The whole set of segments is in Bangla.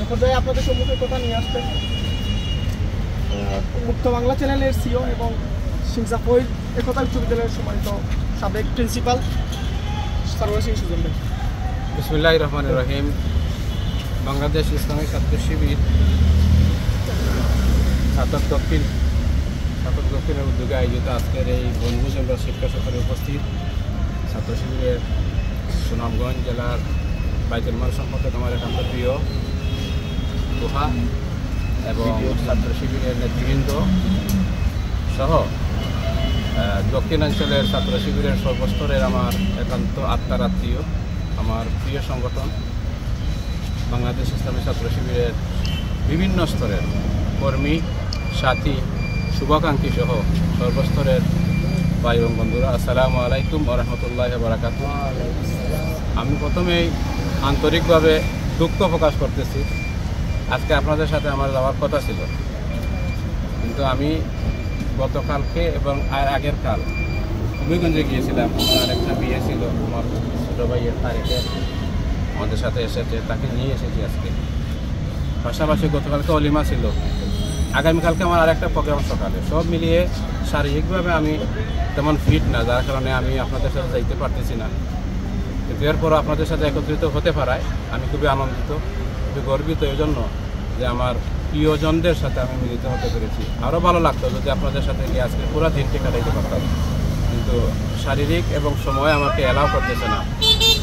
পর্যায়ে আপনাদের সম্মুখে কথা নিয়ে আসবেন মুক্ত বাংলা চ্যানেলের সিও এবং সিংসা ফৈদ একতা উচ্চ বিদ্যালয়ের সম্মানিত সাবেক প্রিন্সিপাল সরওয়ার সিং সুজন ভাই। বিসমিল্লাহির রহমানির রহিম। বাংলাদেশ ইসলামী ছাত্র শিবির ছাত্র দক্ষিণের উদ্যোগে আয়োজিত আজকের এই বনভোজন বা শিক্ষা সফরে উপস্থিত ছাত্র শিবিরের সুনামগঞ্জ জেলার বাইতুল মাল সম্পর্কে আমার একান্ত প্রিয় গুহা এবং ছাত্র শিবিরের নেতৃবৃন্দ সহ দক্ষিণাঞ্চলের ছাত্র শিবিরের সর্বস্তরের আমার একান্ত আত্মার আত্মীয়, আমার প্রিয় সংগঠন বাংলাদেশ ইসলামী ছাত্র শিবিরের বিভিন্ন স্তরের কর্মী, সাথী, শুভাকাঙ্ক্ষী সহ সর্বস্তরের ভাই এবং বন্ধুরা, আসসালামু আলাইকুম ওয়া রাহমাতুল্লাহি ওয়া বারাকাতুহু। আমি প্রথমেই আন্তরিকভাবে দুঃখ প্রকাশ করতেছি। আজকে আপনাদের সাথে আমার যাওয়ার কথা ছিল, কিন্তু আমি গতকালকে এবং আগের কাল হবিগঞ্জে গিয়েছিলাম। আমার একটা বিয়ে ছিল, আমার ছোটো ভাইয়ের তারিখে আমাদের সাথে এসেছে, তাকে নিয়ে এসেছি আজকে। পাশাপাশি গতকালকে অলিমা ছিল, আগামীকালকে আমার আরেকটা প্রোগ্রাম সকালে। সব মিলিয়ে শারীরিকভাবে আমি তেমন ফিট না, যার কারণে আমি আপনাদের সাথে যাইতে পারতেছি না। কিন্তু এরপরও আপনাদের সাথে একত্রিত হতে পারায় আমি খুবই আনন্দিত, খুবই গর্বিত এই জন্য যে আমার প্রিয়জনদের সাথে আমি মিলিত হতে পেরেছি। আরও ভালো লাগতো যদি আপনাদের সাথে গিয়ে আজকে পুরো দিনটি কাটাইতে পারতাম, কিন্তু শারীরিক এবং সময় আমাকে অ্যালাউ করতেছে না।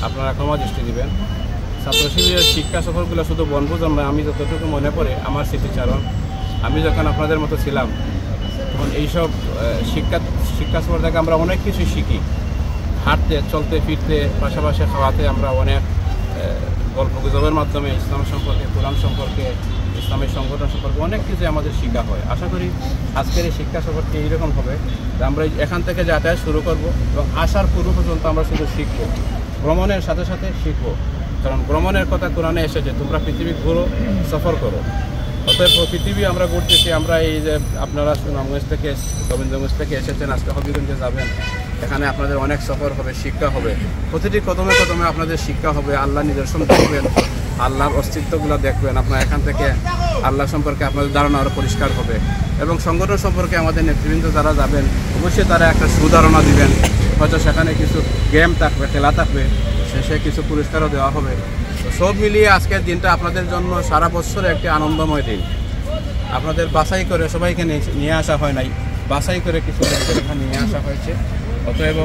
আপনারা ক্ষমা দৃষ্টি দিবেন। ছাত্র শিবিরের শিক্ষা সফরগুলো শুধু বনভোজন নয়, আমি যতটুকু মনে পড়ে আমার স্মৃতিচারণ, আমি যখন আপনাদের মতো ছিলাম তখন এইসব শিক্ষা সফর থেকে আমরা অনেক কিছু শিখি। হাঁটতে, চলতে, ফিরতে, পাশাপাশি খাওয়াতে আমরা অনেক গল্প গুজবের মাধ্যমে ইসলাম সম্পর্কে, কোরআন সম্পর্কে, ইসলামের সংগঠন সম্পর্কে অনেক কিছু আমাদের শেখা হয়। আশা করি আজকের এই শিক্ষা সফরটি এইরকম হবে যে আমরা এখান থেকে যাতায়াত শুরু করব এবং আসার পূর্ব পর্যন্ত আমরা শুধু শিখব, ভ্রমণের সাথে সাথে শিখব। কারণ ভ্রমণের কথা কোরআনে এসেছে, তোমরা পৃথিবী ঘুরো, সফর করো। অতএব পৃথিবী আমরা ঘুরতেছি। আমরা এই যে আপনারা সুনামগঞ্জ থেকে, গোবিন্দগঞ্জ থেকে এসেছেন, আজকে হবিগঞ্জে যাবেন, এখানে আপনাদের অনেক সফর হবে, শিক্ষা হবে। প্রতিটি কদমে কদমে আপনাদের শিক্ষা হবে, আল্লাহ নিদর্শন দেখবেন, আল্লাহর অস্তিত্বগুলো দেখবেন। আপনার এখান থেকে আল্লাহ সম্পর্কে আপনাদের ধারণা আরও পরিষ্কার হবে এবং সংগঠন সম্পর্কে আমাদের নেতৃবৃন্দ যারা যাবেন অবশ্যই তারা একটা সুধারণা দিবেন। হয়তো সেখানে কিছু গেম থাকবে, খেলা থাকবে, শেষে কিছু পুরস্কারও দেওয়া হবে। তো সব মিলিয়ে আজকের দিনটা আপনাদের জন্য সারা বছরে একটি আনন্দময় দিন। আপনাদের বাছাই করে সবাইকে নিয়ে আসা হয় নাই, বাছাই করে কিছু লোকদের এখানে নিয়ে আসা হয়েছে। অতএব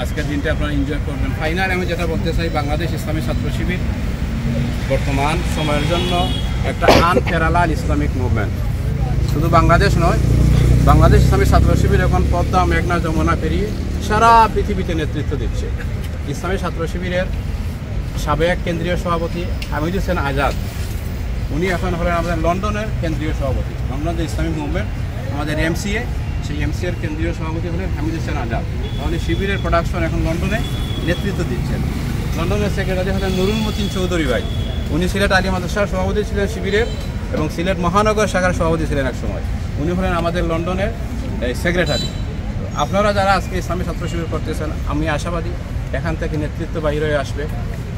আজকের দিনটা আপনারা এনজয় করবেন। ফাইনাল আমি যেটা বলতে চাই, বাংলাদেশ ইসলামী ছাত্র শিবির বর্তমান সময়ের জন্য একটা আনপ্যারালাল ইসলামিক মুভমেন্ট। শুধু বাংলাদেশ নয়, বাংলাদেশ ইসলামী ছাত্র শিবির এখন পদ্মা, মেঘনা, যমুনা পেরিয়ে সারা পৃথিবীতে নেতৃত্ব দিচ্ছে। ইসলামী ছাত্র শিবিরের সাবেক কেন্দ্রীয় সভাপতি হামিদ হোসেন আজাদ, উনি এখন হলেন আমাদের লন্ডনের কেন্দ্রীয় সভাপতি। লন্ডনের ইসলামিক মুভমেন্ট আমাদের এমসিএ, সেই এমসিএর কেন্দ্রীয় সভাপতি হলেন হামিদ হোসেন আজাদ। তাহলে শিবিরের প্রোডাকশন এখন লন্ডনে নেতৃত্ব দিচ্ছেন। লন্ডনের সেক্রেটারি হলেন নুরুল মতিন চৌধুরী ভাই, উনি সিলেট আলী মাদ্রাসার সভাপতি ছিলেন শিবিরের এবং সিলেট মহানগর শাখার সভাপতি ছিলেন এক সময়। উনি হলেন আমাদের লন্ডনের সেক্রেটারি। আপনারা যারা আজকে ইসলামী ছাত্র শিবির করতেছেন, আমি আশাবাদী এখান থেকে নেতৃত্ব বাইরে হয়ে আসবে।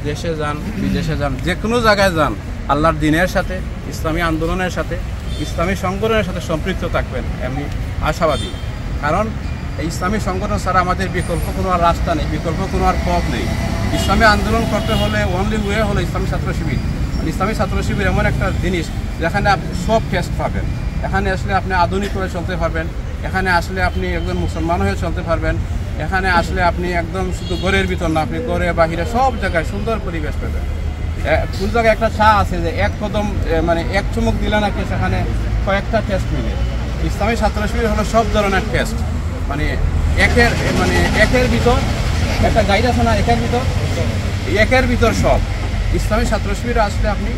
দেশে যান, বিদেশে যান, যে কোনো জায়গায় যান, আল্লাহর দিনের সাথে, ইসলামী আন্দোলনের সাথে, ইসলামী সংগঠনের সাথে সম্পৃক্ত থাকবেন, আমি আশাবাদী। কারণ এই ইসলামী সংগঠন ছাড়া আমাদের বিকল্প কোনো আর রাস্তা নেই, বিকল্প কোনো আর পথ নেই। ইসলামী আন্দোলন করতে হলে অনলি ওয়ে হলো ইসলামী ছাত্র শিবির। ইসলামী ছাত্র শিবির এমন একটা জিনিস যেখানে আপনি সব টেস্ট পাবেন। এখানে আসলে আপনি আধুনিক করে চলতে পারবেন, এখানে আসলে আপনি একজন মুসলমান হয়ে চলতে পারবেন, এখানে আসলে আপনি একদম শুধু ঘরের ভিতর না, আপনি ঘরে বাহিরে সব জায়গায় সুন্দর পরিবেশ পাবেন। কোন জায়গায় একটা চা আছে যে এক কদম মানে এক চুমুক দিলে নাকি সেখানে কয়েকটা টেস্ট মিলে। ইসলামী ছাত্র শিবির হলো সব ধরনের টেস্ট, মানে একের ভিতর একটা গাইড আছে না, একের ভিতর সব। ইসলামী ছাত্র শিবিরে আসলে আপনি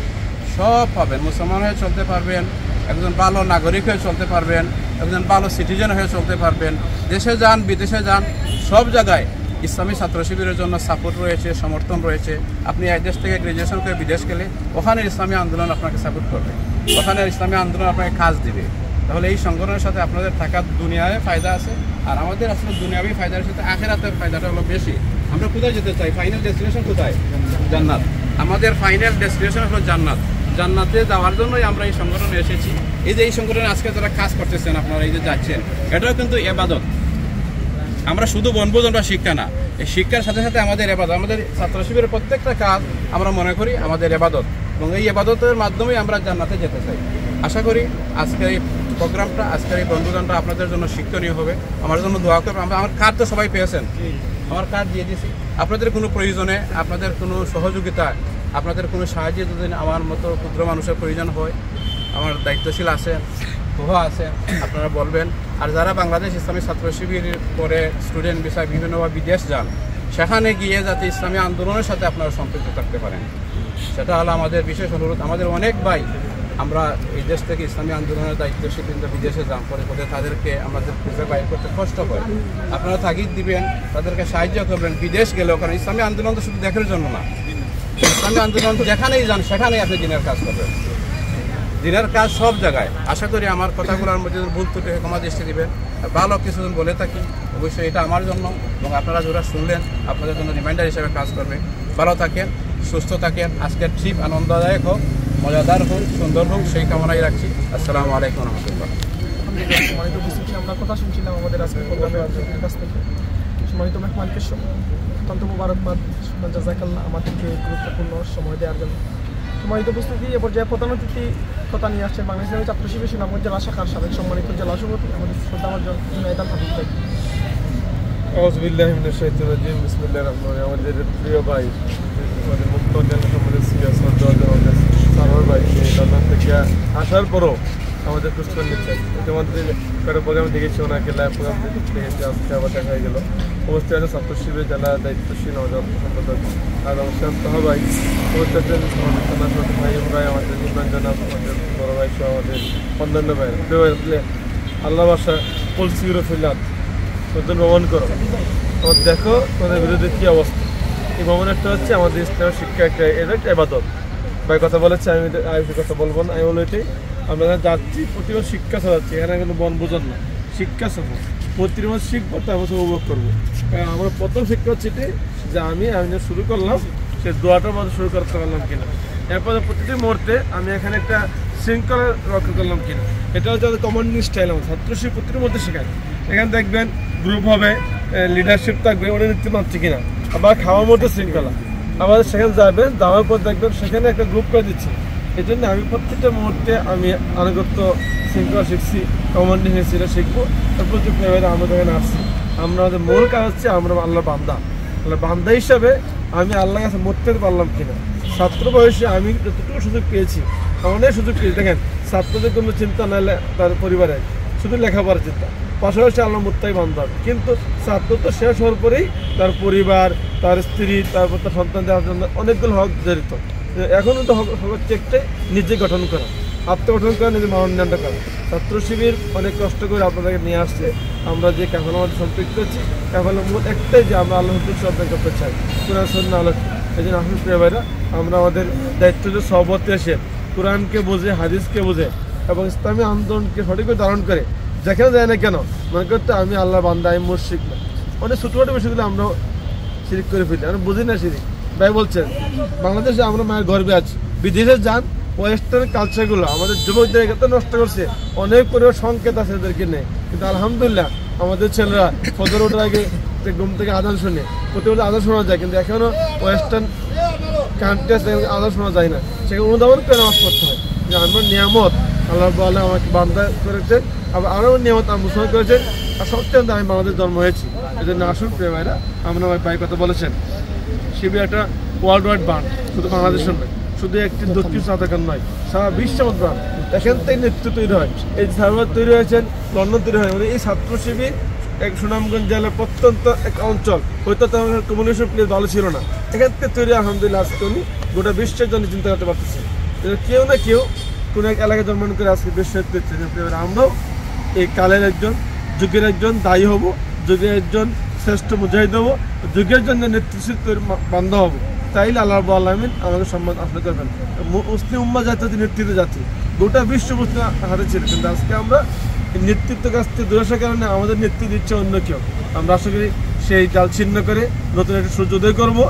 সব পাবেন, মুসলমান হয়ে চলতে পারবেন, একজন ভালো নাগরিক হয়ে চলতে পারবেন, একজন ভালো সিটিজেন হয়ে চলতে পারবেন। দেশে যান, বিদেশে যান, সব জায়গায় ইসলামী ছাত্র শিবিরের জন্য সাপোর্ট রয়েছে, সমর্থন রয়েছে। আপনি এক দেশ থেকে গ্রাজুয়েশন করে বিদেশ গেলে ওখানে ইসলামী আন্দোলন আপনাকে সাপোর্ট করবে, ওখানে ইসলামী আন্দোলন আপনাকে কাজ দিবে। তাহলে এই সংগঠনের সাথে আপনাদের থাকার দুনিয়ায় ফায়দা আছে, আর আমাদের আসলে দুনিয়াবি ফায়দার সাথে আখিরাতের ফায়দাটা হলো বেশি। আমরা কোথায় যেতে চাই? ফাইনাল ডেস্টিনেশন কোথায়? জান্নাত। আমাদের ফাইনাল ডেস্টিনেশন হলো জান্নাত। জান্নাতে যাওয়ার জন্যই আমরা এই সংগঠনে এসেছি। এই যে এই সংগঠনে আজকে যারা কাজ করতেছেন, আপনারা এই যে যাচ্ছেন, এটাও কিন্তু ইবাদত। আমরা শুধু বনভোজন বা শিক্ষা না, এই শিক্ষার সাথে সাথে আমাদের ইবাদত। আমাদের ছাত্র শিবিরের প্রত্যেকটা কাজ আমরা মনে করি আমাদের ইবাদত, এবং এই ইবাদতের মাধ্যমেই আমরা জান্নাতে যেতে চাই। আশা করি আজকের এই প্রোগ্রামটা, আজকের এই বনভোজনটা আপনাদের জন্য শিক্ষণীয় হবে। আমার জন্য দোয়া করবেন। আমার কার্ড তো সবাই পেয়েছেন, আমার কার্ড দিয়ে দিয়েছি। আপনাদের কোনো প্রয়োজনে, আপনাদের কোনো সহযোগিতা, আপনাদের কোনো সাহায্যে যদি আমার মতো ক্ষুদ্র মানুষের প্রয়োজন হয়, আমার দায়িত্বশীল আছেন, প্রভা আছেন, আপনারা বলবেন। আর যারা বাংলাদেশ ইসলামী ছাত্র শিবির করে স্টুডেন্ট বিষয় বিভিন্নভাবে বিদেশ যান, সেখানে গিয়ে যাতে ইসলামী আন্দোলনের সাথে আপনারা সম্পৃক্ত থাকতে পারেন, সেটা হলো আমাদের বিশেষ অনুরোধ। আমাদের অনেক ভাই আমরা এই দেশ থেকে ইসলামী আন্দোলনের দায়িত্বশীল কিন্তু বিদেশে যান, পরে তাদেরকে আমাদের খুঁজে বাইর করতে কষ্ট হয়। আপনারা তাগিদ দিবেন, তাদেরকে সাহায্য করবেন বিদেশ গেলেও। কারণ ইসলামী আন্দোলন তো শুধু দেখার জন্য না, ইসলামী আন্দোলন যেখানেই যান সেখানেই আপনি দিনের কাজ করবেন, দিনের কাজ সব জায়গায়। আশা করি আমার কথাগুলোর মধ্যে ভুল ত্রুটি ক্ষমা দৃষ্টি দিবেন। ভালো কিছু বলে থাকি, অবশ্যই এটা আমার জন্য এবং আপনারা যারা শুনলেন আপনাদের জন্য রিমাইন্ডার হিসেবে কাজ করবে। ভালো থাকেন, সুস্থ থাকেন, আজকের ট্রিপ আনন্দদায়ক হোক, মজাদার হোক, সুন্দর হোক, সেই কামনাই রাখছি। আসসালামু আলাইকুম রহমতুল্লাহ। সম্মানিত উপস্থিতি, আমরা কথা শুনছিলাম আমাদের আজকে প্রোগ্রামের আয়োজকের কাছ থেকে। সম্মানিত মেহমানকে অত্যন্ত মুবারকবাদ, জাযাকাল্লাহ আমাদেরকে গুরুত্বপূর্ণ সময় দেওয়ার জন্য। সম্মানিত উপস্থিতি, এ পর্যায়ে প্রধান অতিথি কথা নিয়ে আসছেন বাংলাদেশ ইসলামী ছাত্র শিবির সুনামগঞ্জ জেলা শাখার সাবেক সম্মানিত জেলা সভাপতি আমাদের শ্রদ্ধাভাজন জুনায়েদ আল হাবিব ভাই। আউযু বিল্লাহি মিনাশ শাইতানির রাজিম। বিসমিল্লাহির রহমানির রহিম। আমাদের প্রিয় ভাই, আমাদের মুক্ত জেলা সম্মানিত সারোয়ার ভাই লন্ডন থেকে আসার পরও আমাদের প্রস্তুত নিচ্ছেন। ইতিমধ্যে কয়েকটা প্রোগ্রাম দেখেছি, ওনাকে লাইভ প্রোগ্রাম দেখেছি, আজকে আবার দেখা হয়ে গেল। অবশ্যই আছে ছাত্র শিবিরের জেলা দায়িত্বশীল আমাদের সম্পাদক আর অনুষ্ঠান তহ ভাই, অবশ্যই আছেন আমাদের থানা ভাই ভাই, আমাদের নির্মাণ জানাব, আমাদের বড় ভাই সহ আমাদের অন্যান্য ভাই। প্রিয় ভাই, আল্লাহ বাসা পলসিগুলো ফিলাত নতুন ভ্রমণ করো, আমার দেখো তোমাদের বিরুদ্ধে কী অবস্থা। এই ভ্রমণ একটা হচ্ছে আমাদের ইসলামের শিক্ষা, এটা একটা ইবাদত। ভাই কথা বলেছে, আমি কথা বলবো না। আমি বলবো এটাই, আমরা যাচ্ছি প্রতিবার শিক্ষা ছড়াচ্ছি, এখানে কিন্তু বনভোজন না, শিক্ষা সফর। প্রতিবার শিখবো, তারপর উপভোগ করবো। আমরা প্রথম শিক্ষা হচ্ছে এটাই যে আমি শুরু করলাম, সে দোয়াটার মধ্যে শুরু করতে পারলাম কিনা। এরপরে প্রতিটি মুহূর্তে আমি এখানে একটা শৃঙ্খলা রক্ষা করলাম কিনা। এটা হচ্ছে কমান্ডিং স্টাইল আমার ছাত্রশিব প্রতিটির মধ্যে শেখায়। এখানে দেখবেন গ্রুপ হবে, লিডারশিপ থাকবে, ওরা নীতি মানছে কিনা। আবার খাওয়ার মধ্যে শৃঙ্খলা, আবার সেখানে যাবেন, যাওয়ার পর দেখবেন সেখানে একটা গ্রুপ করে দিচ্ছে। এই জন্য আমি প্রত্যেকটা মুহূর্তে আমি আনুগত্য শৃঙ্খলা শিখছি, কমান্ডিং সেটা শিখবো। তারপর যে আমরা এখানে আসছি, আমাদের মূল কাজ হচ্ছে আমরা আল্লাহ বান্দা। আল্লাহ বান্দা হিসাবে আমি আল্লাহ কাছে মরতে পারলাম কিনা। ছাত্র বয়সে আমি যতটুকু সুযোগ পেয়েছি, অনেক সুযোগ পেয়েছি। দেখেন, ছাত্রদের কোনো চিন্তা নাহলে তার পরিবারে শুধু লেখাপড়ার চিন্তা, পাশাপাশি আল্লাহ মুত্তাই বান্দা। কিন্তু ছাত্র তো শেষ হওয়ার পরেই তার পরিবার, তার স্ত্রী, তারপর তার সন্তান দেওয়ার জন্য অনেকগুলো হক জড়িত। এখনও তো হক একটাই, নিজে গঠন করা, আত্মগঠন করা, নিজের মানদণ্ড করা। ছাত্র শিবির অনেক কষ্ট করে আপনাদেরকে নিয়ে আসছে। আমরা যে কাফেলার মধ্যে সম্পৃক্ত হচ্ছি, কাফেলার মূল একটাই যে আমরা আল্লাহর শ্রদ্ধা করতে চাই, কোরআন সুন্নাহ আলোক। এই জন্য আসুন প্রিয় ভাইরা, আমরা আমাদের দায়িত্ব যে সহবতে এসে কোরআনকে বোঝে, হাদিসকে বোঝে এবং ইসলামী আন্দোলনকে সঠিকভাবে ধারণ করে যেখানে যায় না কেন মনে করতে আমি আল্লাহ বান্দা, আমি মুশরিক না। অনেক ছোটোখাটো বিষয়গুলো আমরা শিরিক করে ফেলি, আমরা বুঝি না শিরিক। ভাই বলছেন বাংলাদেশে আমরা মায়ের গর্বে আছি, বিদেশে যান ওয়েস্টার্ন কালচারগুলো আমাদের যুবকদের এত নষ্ট করছে। অনেক পরিবার সংকেত আছে এদেরকে নেই, কিন্তু আলহামদুলিল্লাহ আমাদের ছেলেরা ফজর ওঠার আগে ঘুম থেকে আজান শুনে, প্রতিবার আজান শোনা যায়, কিন্তু এখনও ওয়েস্টার্ন কান্ট্রি আজান শোনা যায় না। সেখানে অনুধাবন করে নামাজ পড়তে হয় যে আমার নিয়ামত আল্লাহ আল্লাহ আমাকে বান্দা করেছে, আবার আরও নিয়ামত আমার মুসলমান করেছে। আর সবচেয়ে আমি বাংলাদেশ জন্ম হয়েছি। এই জন্য আসুন প্রিয় ভাইরা, আমরা আমার ভাই কথা বলেছেন, শিবির একটা ওয়ার্ল্ড ওয়াইড ব্রান্ড, শুধু বাংলাদেশের নয়, শুধু একটি দক্ষিণ সাধারণ নয়, সারা বিশ্বের ব্রান্ড। এখান থেকে নেতৃত্ব তৈরি হয়। এই সার্ভার তৈরি হয়েছেন, লন্ডন তৈরি হয়। মানে এই ছাত্র শিবির এক সুনামগঞ্জ জেলার প্রত্যন্ত এক অঞ্চল, হয়তো তেমন কমিউনিকেশন প্লেস ভালো ছিল না, এখান থেকে তৈরি আলহামদুলিল্লাহ আজকে উনি গোটা বিশ্বের জন্য চিন্তা করতে পারতেছে। কেউ না কেউ কোনো এক এলাকায় জন্মগ্রহণ করে আজকে বিশ্বের নেতৃত্ব। আমরাও এই কালের একজন, যুগের একজন দায়ী হব, যুগের একজন শ্রেষ্ঠ মুজাহিদ হব, যুগের জন্য নেতৃত্ব বান্ধব হব। তাইলে আল্লাহ রাব্বুল আলামিন আমাকে সম্মান আসলে করবেন। মুসলিম উম্মাহ জাতি হচ্ছে নেতৃত্ব জাতি, গোটা বিশ্ব মুসলিম হাতে ছিল, কিন্তু আজকে আমরা নেতৃত্ব কাছ থেকে দূরে আসার কারণে আমাদের নেতৃত্ব দিচ্ছে অন্য কেউ। আমরা আশা করি সেই জাল ছিন্ন করে নতুন একটা সূর্যোদয় করবো।